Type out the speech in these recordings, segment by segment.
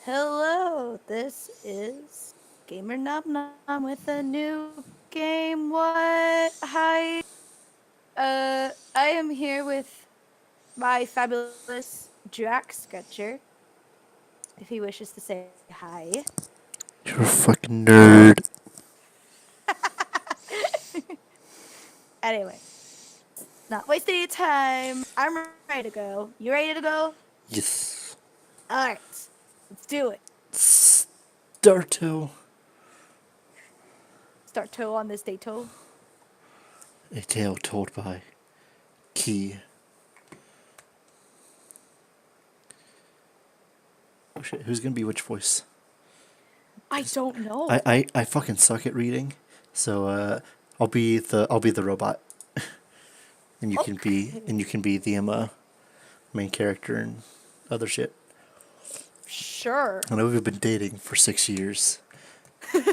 Hello, this is Gamer Nom-Nom with a new game. What? Hi. I am here with my fabulous Draksketcher, if he wishes to say hi. You're a fucking nerd. Anyway, not wasting any time. I'm ready to go. You ready to go? Yes. Alright, let's do it. Starto. Start toe on this day toe. A tale told by Key. Oh shit, who's gonna be which voice? I don't know. I fucking suck at reading. So I'll be the robot. And you can be the main character and other shit. Sure. I know we've been dating for 6 years.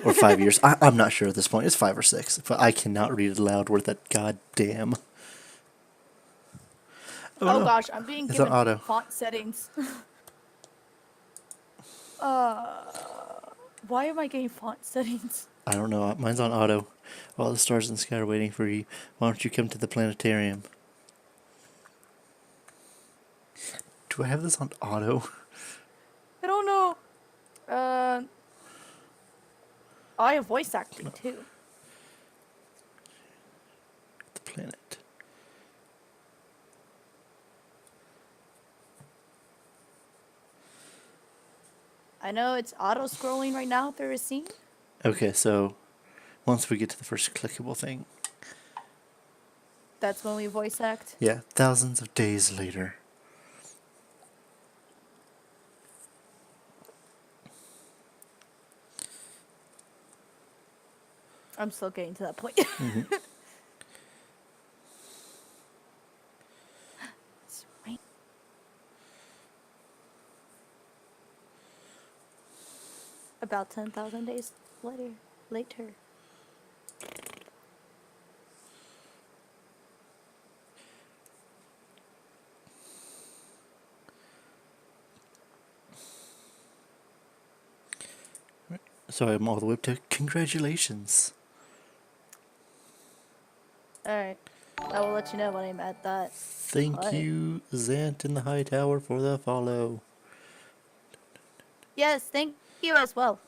Or 5 years. I'm not sure at this point. It's 5 or 6. But I cannot read it aloud worth that goddamn. Oh Oh no. gosh, I'm being It's on given auto. font settings. Uh, why am I getting font settings? I don't know. Mine's on auto. All the stars in the sky are waiting for you. Why don't you come to the planetarium? Do I have this on auto? I don't know. Uh, I have voice acting too. The planet. I know it's auto scrolling right now through a scene. Okay, so once we get to the first clickable thing. That's when we voice act. Yeah, thousands of days later. I'm still getting to that point. Mm-hmm. It's right. About 10,000 days later. Later. So I'm all the way up to congratulations. All right. I will let you know when I'm at that. Thank What? you, Zant in the High Tower, for the follow. Yes, thank you as well.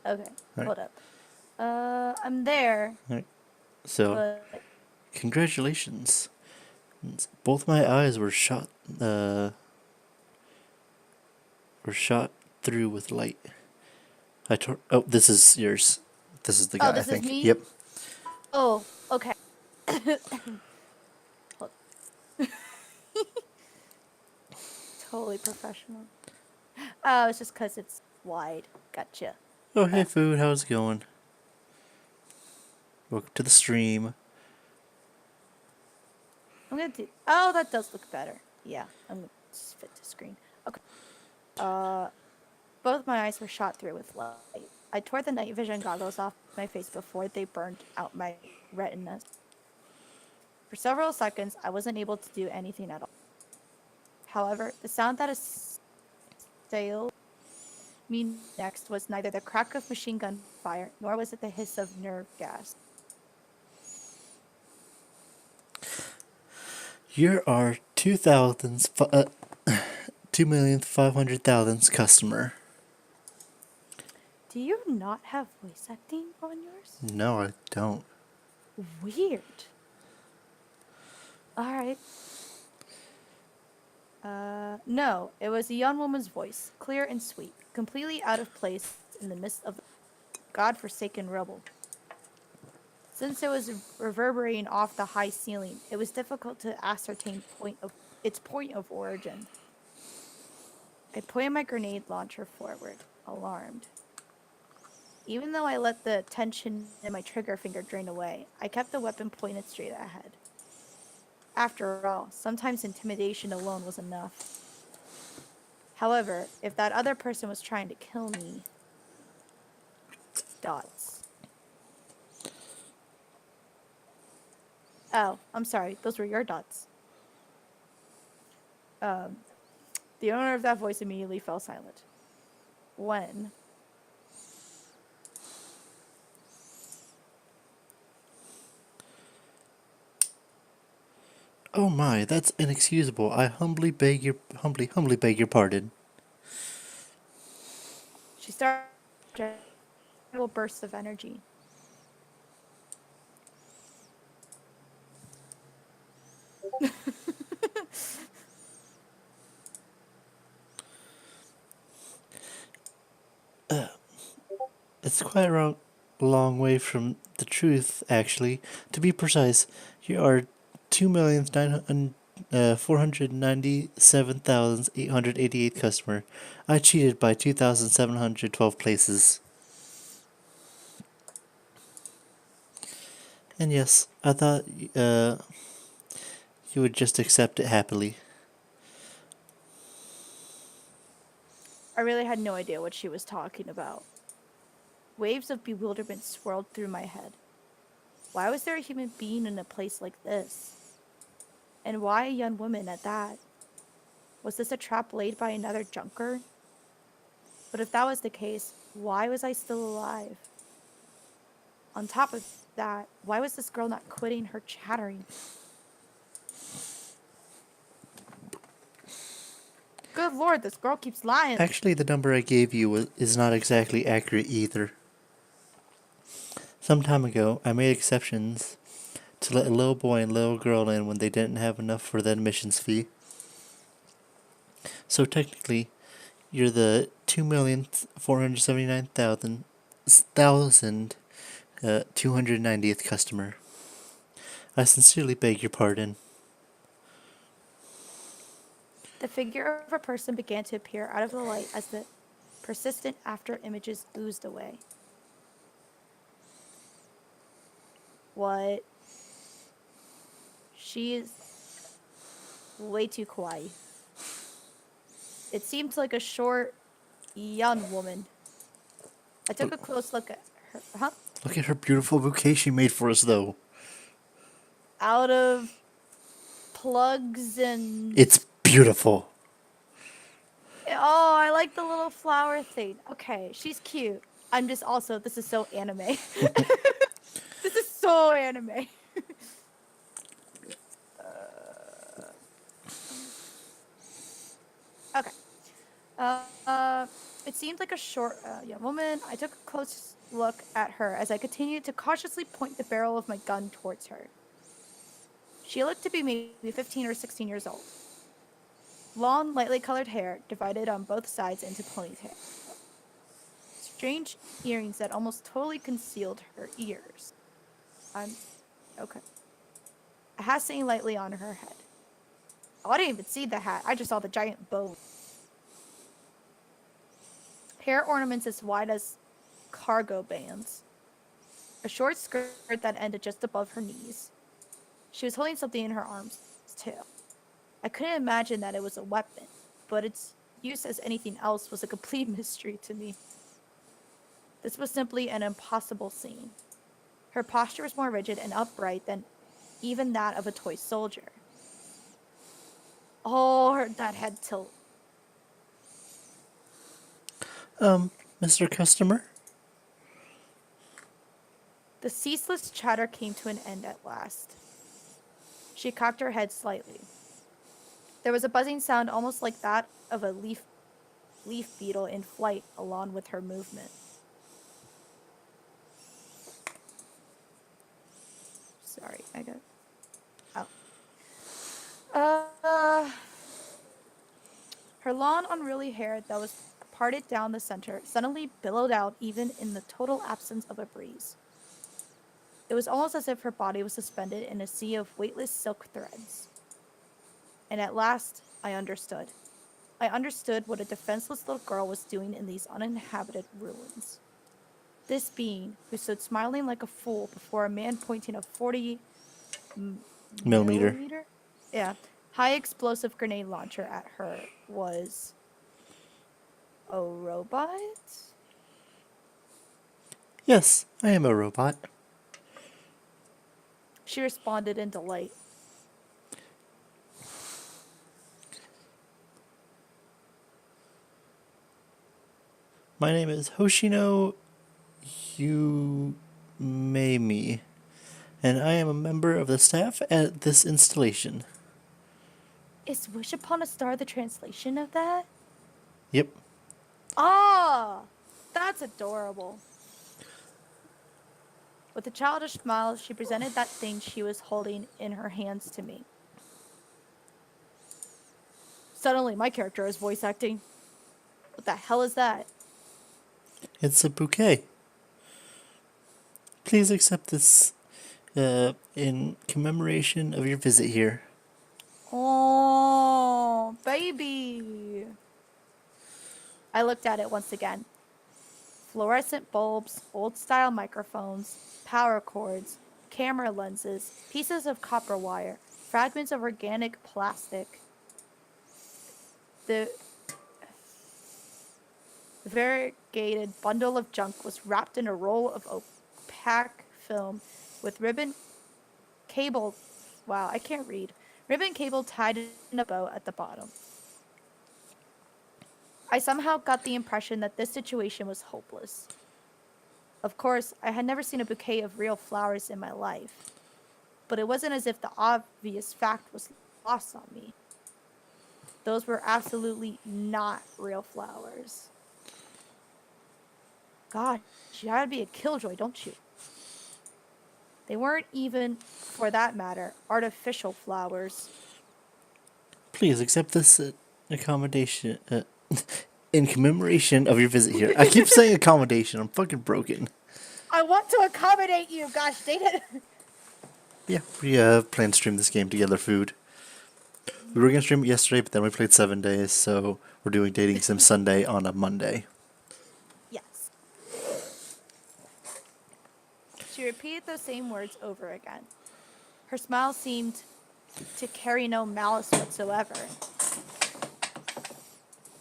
Okay, Alright, hold up. I'm there, alright. So, but congratulations. Both my eyes were shot through with light. Oh, this is yours. This is the oh, guy, I this is think. me. Yep. Oh, okay. Hold- totally professional. Oh, it's just because it's wide. Gotcha. Oh, hey, food. How's it going? Welcome to the stream. I'm gonna do. Oh, that does look better. Yeah, I'm gonna just fit to screen. Okay. Uh, both my eyes were shot through with light. I tore the night vision goggles off my face before they burned out my retinas. For several seconds, I wasn't able to do anything at all. However, the sound that assailed me next was neither the crack of machine gun fire nor was it the hiss of nerve gas. You're our 2,500,000th customer. Do you not have voice acting on yours? No, I don't. Weird. All right. No, it was a young woman's voice, clear and sweet, completely out of place in the midst of the god-forsaken rubble. Since it was reverberating off the high ceiling, it was difficult to ascertain its point of origin. I pointed my grenade launcher forward, alarmed. Even though I let the tension in my trigger finger drain away, I kept the weapon pointed straight ahead. After all, sometimes intimidation alone was enough. However, if that other person was trying to kill me, dots. Oh, I'm sorry, those were your dots. The owner of that voice immediately fell silent. When? Oh my, that's inexcusable. I humbly beg your pardon. She started a burst of energy. It's quite a long way from the truth, actually. To be precise, you are 2,497,888 customer. I cheated by 2,712 places. And yes, I thought you would just accept it happily. I really had no idea what she was talking about. Waves of bewilderment swirled through my head. Why was there a human being in a place like this? And why a young woman at that? Was this a trap laid by another junker? But if that was the case, why was I still alive? On top of that, why was this girl not quitting her chattering? Good lord, this girl keeps lying. Actually, the number I gave you is not exactly accurate either. Some time ago, I made exceptions to let a little boy and little girl in when they didn't have enough for the admissions fee. So technically, you're the 2,479,290th customer. I sincerely beg your pardon. The figure of a person began to appear out of the light as the persistent after images oozed away. What? She is way too kawaii. It seemed like a short, young woman. I took a close look at her. Huh? Look at her beautiful bouquet she made for us, though. Out of plugs and... It's beautiful. Oh, I like the little flower thing. Okay, she's cute. I'm just also... This is so anime. This is so anime. Okay. It seemed like a short young woman. I took a close look at her as I continued to cautiously point the barrel of my gun towards her. She looked to be maybe 15 or 16 years old. Long, lightly colored hair divided on both sides into ponytail. Strange earrings that almost totally concealed her ears. Okay. A hat sitting lightly on her head. Oh, I didn't even see the hat. I just saw the giant bow. Hair ornaments as wide as cargo bands. A short skirt that ended just above her knees. She was holding something in her arms, too. I couldn't imagine that it was a weapon, but its use as anything else was a complete mystery to me. This was simply an impossible scene. Her posture was more rigid and upright than even that of a toy soldier. Oh, that head tilt. Mr. Customer? The ceaseless chatter came to an end at last. She cocked her head slightly. There was a buzzing sound almost like that of a leaf beetle in flight along with her movement. Sorry, I got... Oh. Her long, unruly hair that was parted down the center suddenly billowed out even in the total absence of a breeze. It was almost as if her body was suspended in a sea of weightless silk threads. And at last, I understood. I understood what a defenseless little girl was doing in these uninhabited ruins. This being, who stood smiling like a fool before a man pointing a 40 Millimeter. Yeah, high explosive grenade launcher at her was a robot? Yes, I am a robot. She responded in delight. My name is Hoshino Yumemi, and I am a member of the staff at this installation. Is Wish Upon a Star the translation of that? Yep. Ah, that's adorable. With a childish smile, she presented that thing she was holding in her hands to me. Suddenly, my character is voice acting. What the hell is that? It's a bouquet. Please accept this in commemoration of your visit here. Oh, baby. I looked at it once again. Fluorescent bulbs, old-style microphones, power cords, camera lenses, pieces of copper wire, fragments of organic plastic. The variegated bundle of junk was wrapped in a roll of opaque film with ribbon cable. Wow, I can't read. Ribbon cable tied in a bow at the bottom. I somehow got the impression that this situation was hopeless. Of course, I had never seen a bouquet of real flowers in my life, but it wasn't as if the obvious fact was lost on me. Those were absolutely not real flowers. God, you gotta be a killjoy, don't you? They weren't even, for that matter, artificial flowers. Please accept this accommodation in commemoration of your visit here. I keep saying accommodation. I'm fucking broken. I want to accommodate you, gosh dang it. Yeah, we plan to stream this game together. Food. We were gonna stream it yesterday, but then we played 7 days, so we're doing Dating Sim Sunday on a Monday. Yes. She repeated those same words over again. Her smile seemed to carry no malice whatsoever.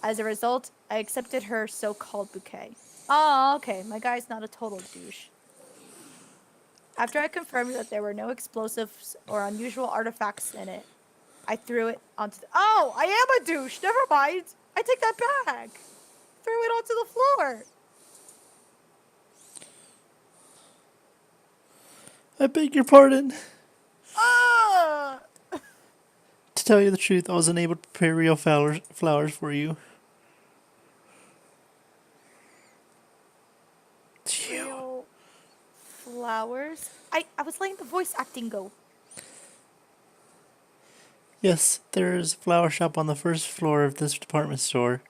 As a result, I accepted her so-called bouquet. Oh, okay, my guy's not a total douche. After I confirmed that there were no explosives or unusual artifacts in it, I threw it onto the— Oh, I am a douche! Never mind! I take that back! Threw it onto the floor! I beg your pardon. Ah! To tell you the truth, I was unable to prepare real flowers for you. It's you. Real flowers? I was letting the voice acting go. Yes, there's a flower shop on the first floor of this department store.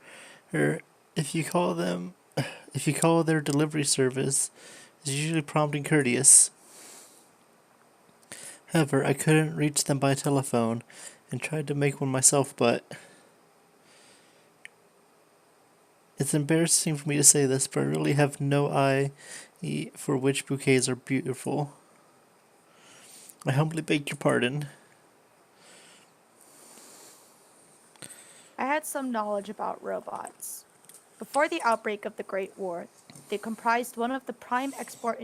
Or if you call their delivery service, is usually prompt and courteous. However, I couldn't reach them by telephone and tried to make one myself, but it's embarrassing for me to say this, but I really have no eye for which bouquets are beautiful. I humbly beg your pardon. I had some knowledge about robots. Before the outbreak of the Great War, they comprised one of the prime export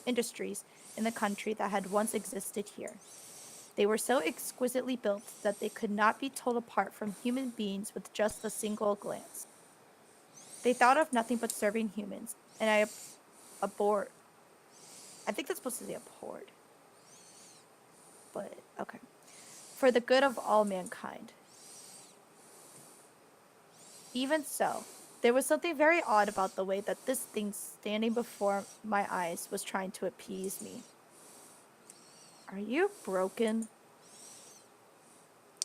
industries in the country that had once existed here. They were so exquisitely built that they could not be told apart from human beings with just a single glance. They thought of nothing but serving humans, and I abhorred. I think that's supposed to say abhorred. But, okay. For the good of all mankind. Even so, there was something very odd about the way that this thing standing before my eyes was trying to appease me. Are you broken?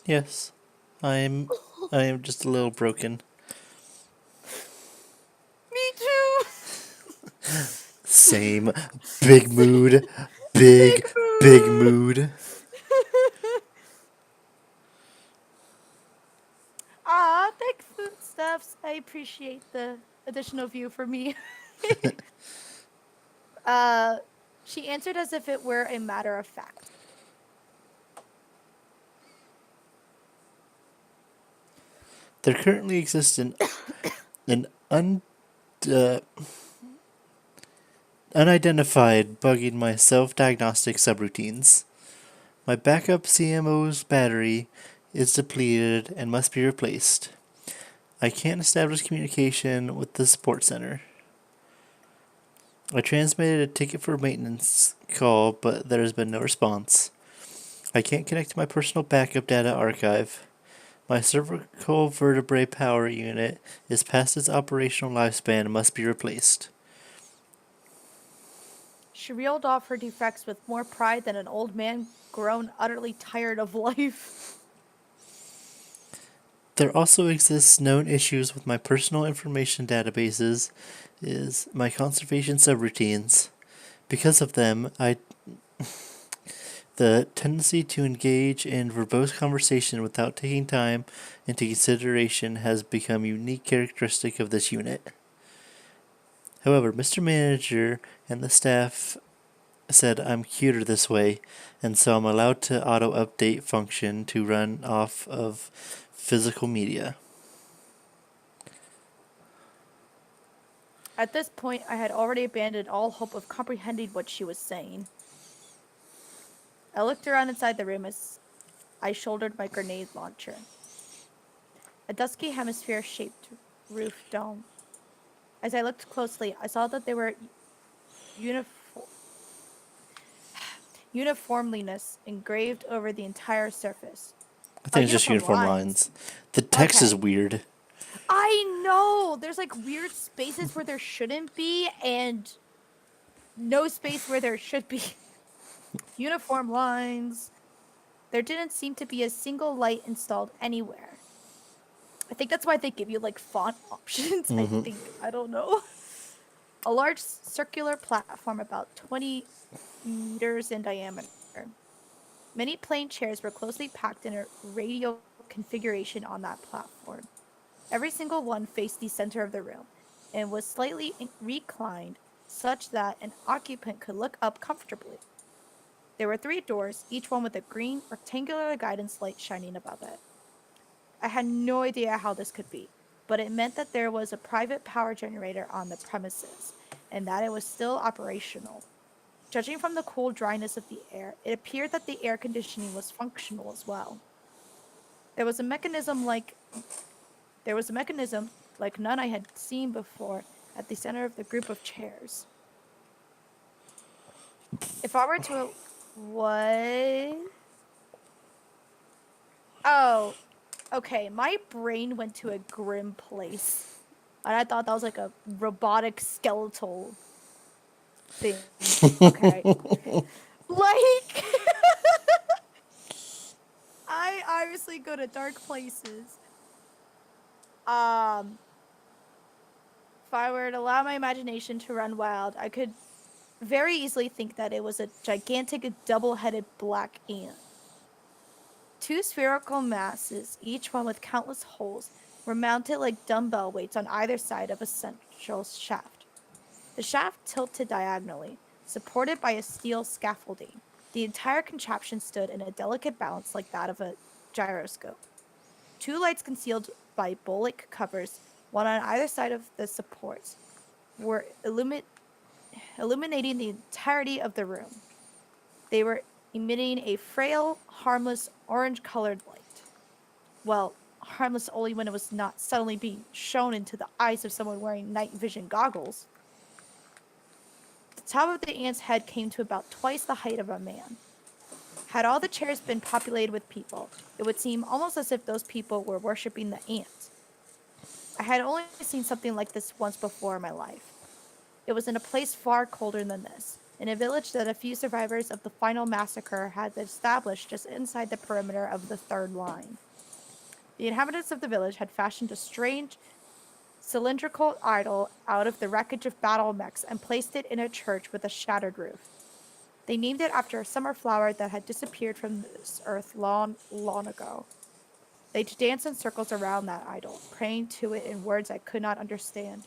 Yes, I am just a little broken. Me too! Same. Big mood. Big mood. Ah, thanks, Foodstuffs. I appreciate the additional view for me. She answered as if it were a matter of fact. There currently exists an unidentified bug in my self-diagnostic subroutines. My backup CMO's battery is depleted and must be replaced. I can't establish communication with the support center. I transmitted a ticket for maintenance call, but there has been no response. I can't connect to my personal backup data archive. My cervical vertebrae power unit is past its operational lifespan and must be replaced. She reeled off her defects with more pride than an old man grown utterly tired of life. There also exists known issues with my personal information databases, is my conservation subroutines. Because of them, the tendency to engage in verbose conversation without taking time into consideration has become a unique characteristic of this unit. However, Mr. Manager and the staff said I'm cuter this way, and so I'm allowed to auto-update function to run off of physical media. At this point, I had already abandoned all hope of comprehending what she was saying. I looked around inside the room as I shouldered my grenade launcher. A dusky hemisphere-shaped roof dome. As I looked closely, I saw that there were uniformliness engraved over the entire surface. I think it's just uniform lines. The text is weird. I know! There's like weird spaces where there shouldn't be, and no space where there should be. Uniform lines. There didn't seem to be a single light installed anywhere. I think that's why they give you like font options. I don't know. A large circular platform about 20 meters in diameter. Many plain chairs were closely packed in a radial configuration on that platform. Every single one faced the center of the room and was slightly reclined such that an occupant could look up comfortably. There were 3 doors, each one with a green rectangular guidance light shining above it. I had no idea how this could be, but it meant that there was a private power generator on the premises, and that it was still operational. Judging from the cool dryness of the air, it appeared that the air conditioning was functional as well. There was a mechanism like none I had seen before at the center of the group of chairs. If I were to... What? Oh, okay. My brain went to a grim place. And I thought that was like a robotic skeletal thing. Okay. Like... I obviously go to dark places. If I were to allow my imagination to run wild, I could very easily think that it was a gigantic double-headed black ant. 2 spherical masses, each one with countless holes, were mounted like dumbbell weights on either side of a central shaft. The shaft tilted diagonally, supported by a steel scaffolding. The entire contraption stood in a delicate balance like that of a gyroscope. 2 lights concealed by bullock covers, one on either side of the supports, were illuminating the entirety of the room. They were emitting a frail, harmless, orange-colored light. Well, harmless only when it was not suddenly being shown into the eyes of someone wearing night vision goggles. The top of the ant's head came to about twice the height of a man. Had all the chairs been populated with people, it would seem almost as if those people were worshipping the ant. I had only seen something like this once before in my life. It was in a place far colder than this, in a village that a few survivors of the final massacre had established just inside the perimeter of the 3rd line. The inhabitants of the village had fashioned a strange, cylindrical idol out of the wreckage of battle mechs and placed it in a church with a shattered roof. They named it after a summer flower that had disappeared from this earth long, long ago. They danced in circles around that idol, praying to it in words I could not understand.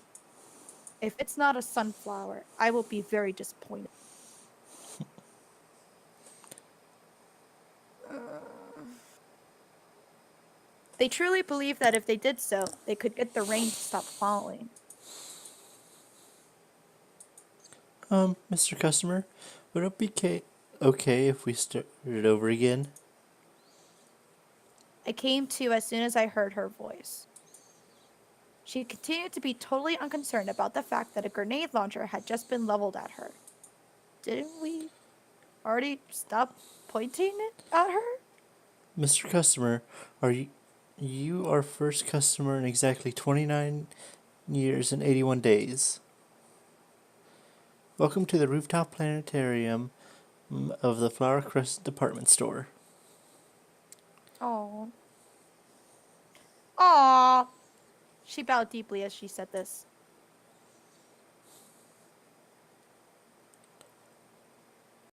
If it's not a sunflower, I will be very disappointed. They truly believed that if they did so, they could get the rain to stop falling. Mr. Customer, would it be okay if we started over again? I came to as soon as I heard her voice. She continued to be totally unconcerned about the fact that a grenade launcher had just been leveled at her. Didn't we already stop pointing it at her? Mr. Customer, are you our first customer in exactly 29 years and 81 days. Welcome to the rooftop planetarium of the Flower Crest department store. Oh. Aw. She bowed deeply as she said this.